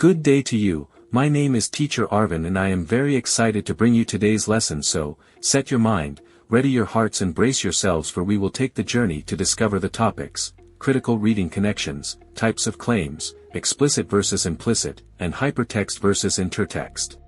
Good day to you. My name is Teacher Arvin and I am very excited to bring you today's lesson, so, set your mind, ready your hearts and brace yourselves, for we will take the journey to discover the topics: critical reading connections, types of claims, explicit versus implicit, and hypertext versus intertext.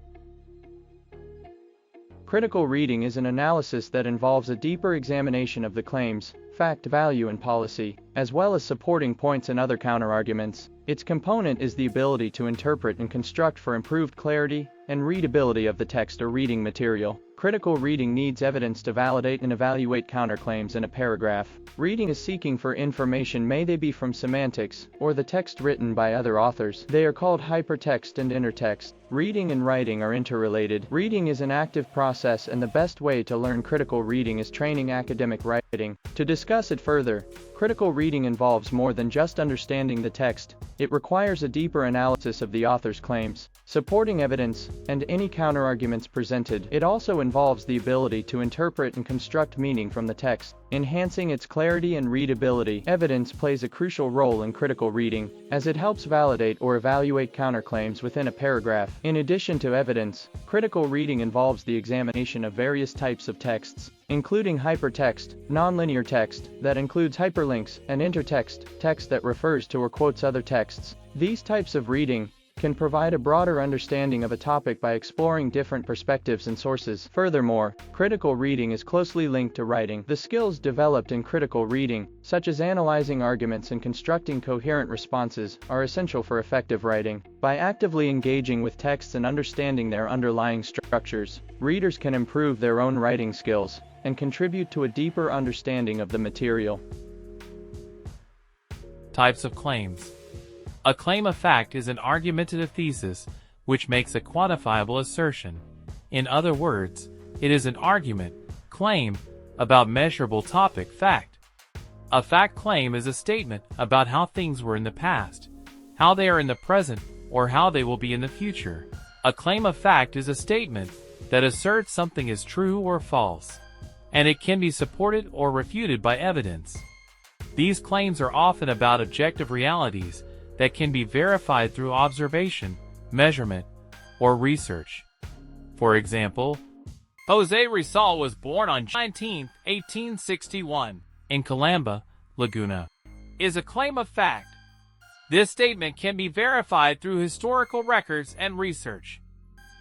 Critical reading is an analysis that involves a deeper examination of the claims, fact value and policy, as well as supporting points and other counterarguments. Its component is the ability to interpret and construct for improved clarity and readability of the text or reading material. Critical reading needs evidence to validate and evaluate counterclaims in a paragraph. Reading is seeking for information, may they be from semantics or the text written by other authors. They are called hypertext and intertext. Reading and writing are interrelated. Reading is an active process, and the best way to learn critical reading is training academic writing. To discuss it further, critical reading involves more than just understanding the text. It requires a deeper analysis of the author's claims, supporting evidence, and any counterarguments presented. It also involves the ability to interpret and construct meaning from the text, enhancing its clarity and readability. Evidence plays a crucial role in critical reading, as it helps validate or evaluate counterclaims within a paragraph. In addition to evidence, critical reading involves the examination of various types of texts, including hypertext, nonlinear text, that includes hyperlinks, and intertext, text that refers to or quotes other texts. These types of reading can provide a broader understanding of a topic by exploring different perspectives and sources. Furthermore, critical reading is closely linked to writing. The skills developed in critical reading, such as analyzing arguments and constructing coherent responses, are essential for effective writing. By actively engaging with texts and understanding their underlying structures, readers can improve their own writing skills and contribute to a deeper understanding of the material. Types of claims. A claim of fact is an argumentative thesis which makes a quantifiable assertion. In other words, it is an argument, claim, about measurable topic fact. A fact claim is a statement about how things were in the past, how they are in the present, or how they will be in the future. A claim of fact is a statement that asserts something is true or false, and it can be supported or refuted by evidence. These claims are often about objective realities that can be verified through observation, measurement, or research. For example, Jose Rizal was born on June 19, 1861, in Calamba, Laguna, is a claim of fact. This statement can be verified through historical records and research.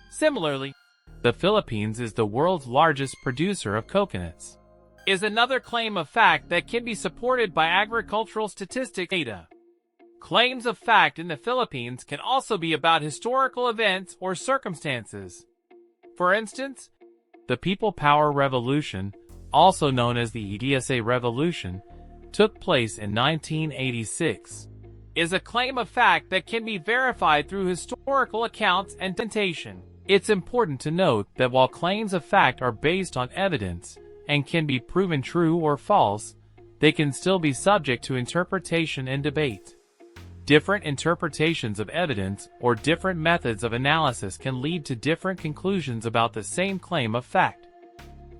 Similarly, the Philippines is the world's largest producer of coconuts, is another claim of fact that can be supported by agricultural statistic data. Claims of fact in the Philippines can also be about historical events or circumstances. For instance, the People Power Revolution, also known as the EDSA Revolution, took place in 1986, is a claim of fact that can be verified through historical accounts and documentation. It's important to note that while claims of fact are based on evidence and can be proven true or false, they can still be subject to interpretation and debate. Different interpretations of evidence or different methods of analysis can lead to different conclusions about the same claim of fact.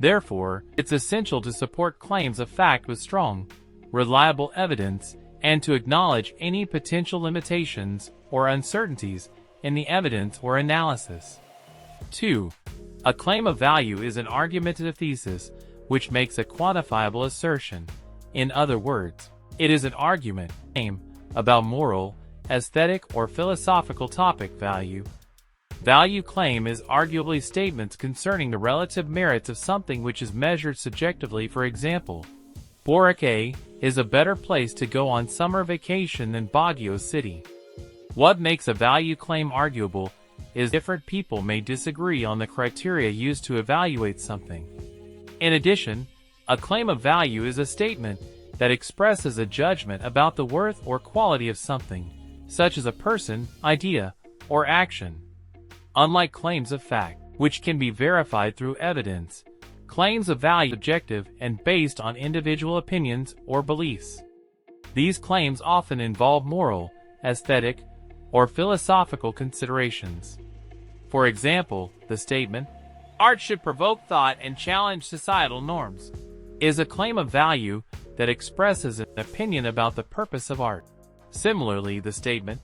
Therefore, it's essential to support claims of fact with strong, reliable evidence and to acknowledge any potential limitations or uncertainties in the evidence or analysis. 2. A claim of value is an argumentative thesis which makes a quantifiable assertion. In other words, it is an argument, claim, about moral, aesthetic, or philosophical topic value. Value claim is arguably statements concerning the relative merits of something which is measured subjectively. For example, Boracay is a better place to go on summer vacation than Baguio City. What makes a value claim arguable is different people may disagree on the criteria used to evaluate something. In addition, a claim of value is a statement that expresses a judgment about the worth or quality of something, such as a person, idea, or action. Unlike claims of fact, which can be verified through evidence, claims of value are subjective and based on individual opinions or beliefs. These claims often involve moral, aesthetic, or philosophical considerations. For example, the statement, "Art should provoke thought and challenge societal norms," is a claim of value that expresses an opinion about the purpose of art. Similarly, the statement,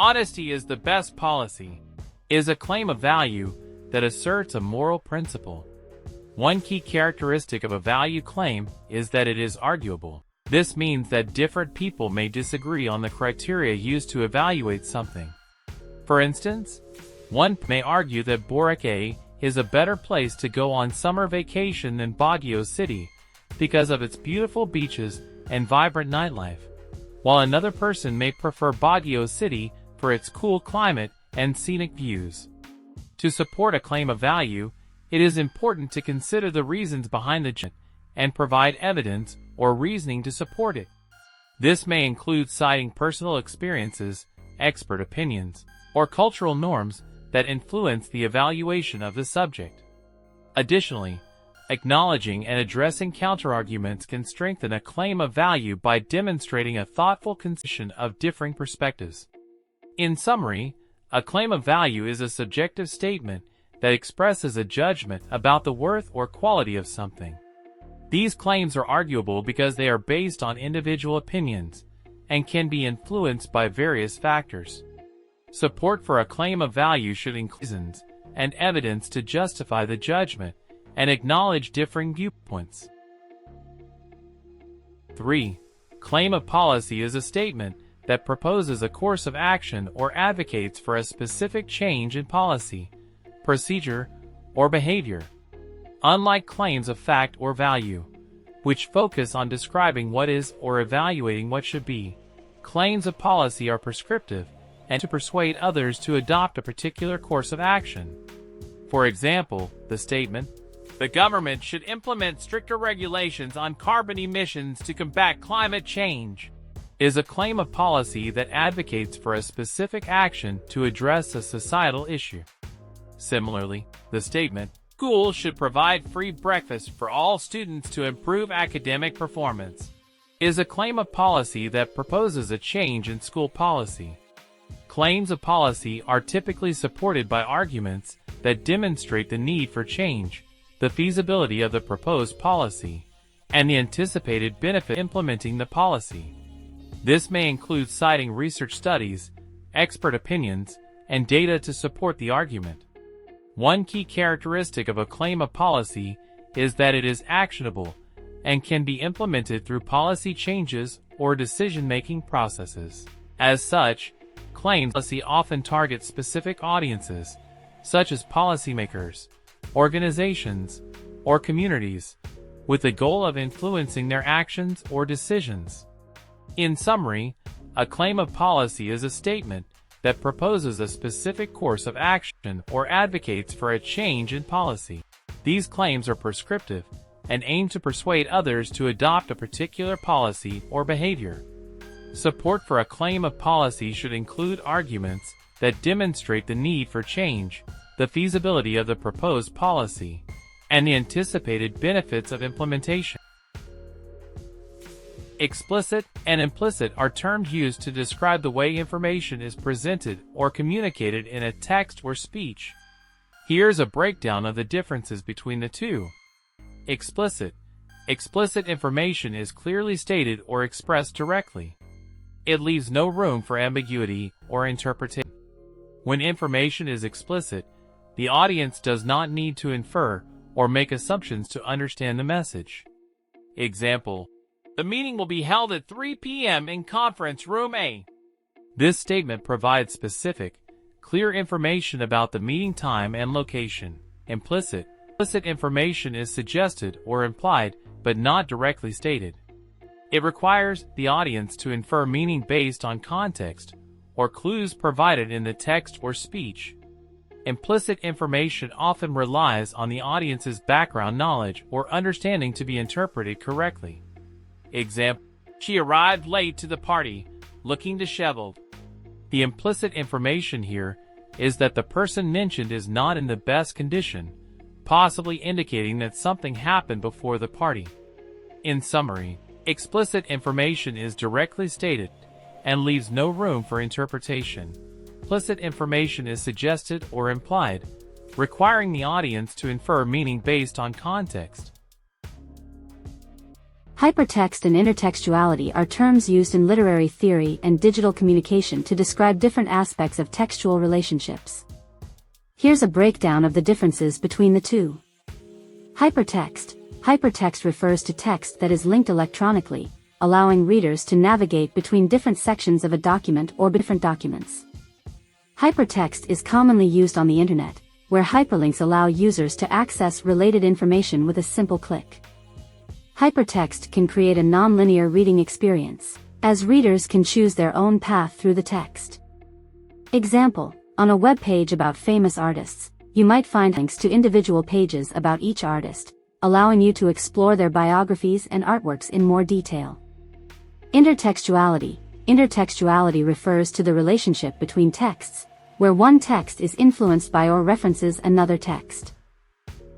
Honesty is the best policy is a claim of value that asserts a moral principle. One key characteristic of a value claim is that it is arguable. This means that different people may disagree on the criteria used to evaluate something. For instance, one may argue that Boracay is a better place to go on summer vacation than Baguio City because of its beautiful beaches and vibrant nightlife, while another person may prefer Baguio City for its cool climate and scenic views. To support a claim of value, it is important to consider the reasons behind the judgment and provide evidence or reasoning to support it. This may include citing personal experiences, expert opinions, or cultural norms that influence the evaluation of the subject. Additionally, acknowledging and addressing counterarguments can strengthen a claim of value by demonstrating a thoughtful consideration of differing perspectives. In summary, a claim of value is a subjective statement that expresses a judgment about the worth or quality of something. These claims are arguable because they are based on individual opinions and can be influenced by various factors. Support for a claim of value should include reasons and evidence to justify the judgment and acknowledge differing viewpoints. 3. Claim of policy is a statement that proposes a course of action or advocates for a specific change in policy, procedure, or behavior. Unlike claims of fact or value, which focus on describing what is or evaluating what should be, claims of policy are prescriptive and to persuade others to adopt a particular course of action. For example, the statement, "The government should implement stricter regulations on carbon emissions to combat climate change," is a claim of policy that advocates for a specific action to address a societal issue. Similarly, the statement, "Schools should provide free breakfast for all students to improve academic performance," is a claim of policy that proposes a change in school policy. Claims of policy are typically supported by arguments that demonstrate the need for change, the feasibility of the proposed policy, and the anticipated benefit of implementing the policy. This may include citing research studies, expert opinions, and data to support the argument. One key characteristic of a claim of policy is that it is actionable and can be implemented through policy changes or decision-making processes. As such, claims of policy often target specific audiences, such as policymakers, organizations, or communities, with the goal of influencing their actions or decisions. In summary, a claim of policy is a statement that proposes a specific course of action or advocates for a change in policy. These claims are prescriptive and aim to persuade others to adopt a particular policy or behavior. Support for a claim of policy should include arguments that demonstrate the need for change, the feasibility of the proposed policy, and the anticipated benefits of implementation. Explicit and implicit are terms used to describe the way information is presented or communicated in a text or speech. Here's a breakdown of the differences between the two. Explicit. Explicit information is clearly stated or expressed directly. It leaves no room for ambiguity or interpretation. When information is explicit, the audience does not need to infer or make assumptions to understand the message. Example: "The meeting will be held at 3 p.m. in conference room A." This statement provides specific, clear information about the meeting time and location. Implicit. Implicit information is suggested or implied, but not directly stated. It requires the audience to infer meaning based on context or clues provided in the text or speech. Implicit information often relies on the audience's background knowledge or understanding to be interpreted correctly. Example: "She arrived late to the party, looking disheveled." The implicit information here is that the person mentioned is not in the best condition, possibly indicating that something happened before the party. In summary, explicit information is directly stated and leaves no room for interpretation. Implicit information is suggested or implied, requiring the audience to infer meaning based on context. Hypertext and intertextuality are terms used in literary theory and digital communication to describe different aspects of textual relationships. Here's a breakdown of the differences between the two. Hypertext. Hypertext refers to text that is linked electronically, allowing readers to navigate between different sections of a document or different documents. Hypertext is commonly used on the internet, where hyperlinks allow users to access related information with a simple click. Hypertext can create a non-linear reading experience, as readers can choose their own path through the text. Example: on a web page about famous artists, you might find links to individual pages about each artist, allowing you to explore their biographies and artworks in more detail. Intertextuality. Intertextuality refers to the relationship between texts, where one text is influenced by or references another text.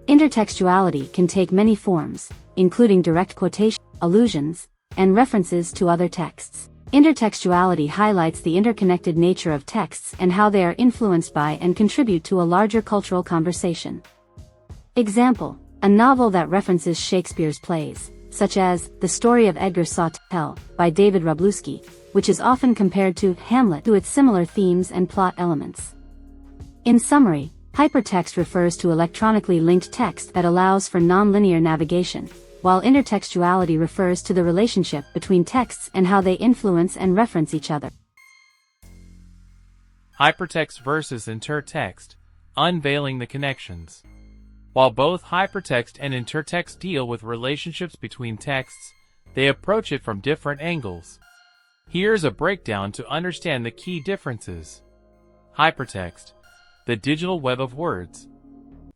Intertextuality can take many forms, including direct quotation, allusions, and references to other texts. Intertextuality highlights the interconnected nature of texts and how they are influenced by and contribute to a larger cultural conversation. Example: a novel that references Shakespeare's plays, such as The Story of Edgar Sautel by David Wroblewski, which is often compared to Hamlet due to its similar themes and plot elements. In summary, hypertext refers to electronically linked text that allows for non-linear navigation, while intertextuality refers to the relationship between texts and how they influence and reference each other. Hypertext versus intertext, unveiling the connections. While both hypertext and intertext deal with relationships between texts, they approach it from different angles. Here's a breakdown to understand the key differences. Hypertext, the digital web of words.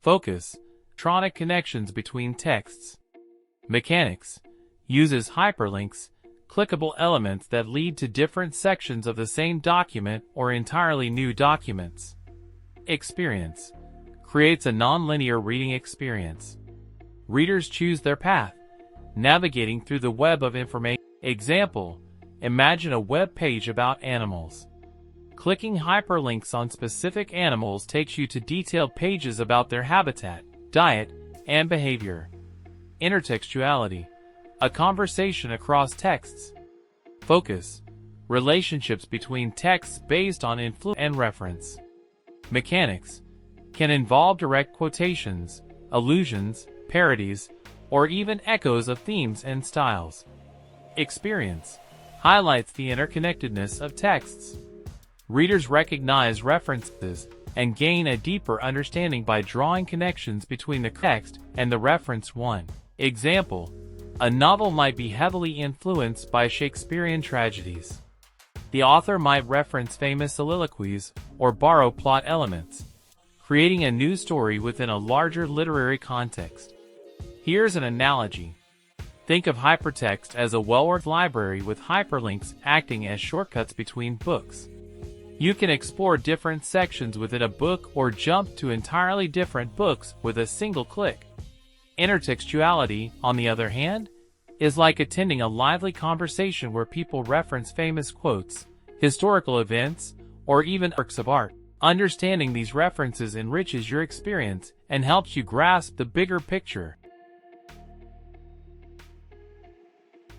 Focus, electronic connections between texts. Mechanics, uses hyperlinks, clickable elements that lead to different sections of the same document or entirely new documents. Experience, creates a non-linear reading experience. Readers choose their path, navigating through the web of information. Example: imagine a web page about animals. Clicking hyperlinks on specific animals takes you to detailed pages about their habitat, diet, and behavior. Intertextuality, a conversation across texts. Focus, relationships between texts based on influence and reference. Mechanics, can involve direct quotations, allusions, parodies, or even echoes of themes and styles. Experience, highlights the interconnectedness of texts. Readers recognize references and gain a deeper understanding by drawing connections between the text and the reference one. Example: a novel might be heavily influenced by Shakespearean tragedies. The author might reference famous soliloquies or borrow plot elements, creating a new story within a larger literary context. Here's an analogy. Think of hypertext as a well-worked library with hyperlinks acting as shortcuts between books. You can explore different sections within a book or jump to entirely different books with a single click. Intertextuality, on the other hand, is like attending a lively conversation where people reference famous quotes, historical events, or even works of art. Understanding these references enriches your experience and helps you grasp the bigger picture.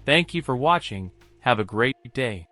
Thank you for watching. Have a great day.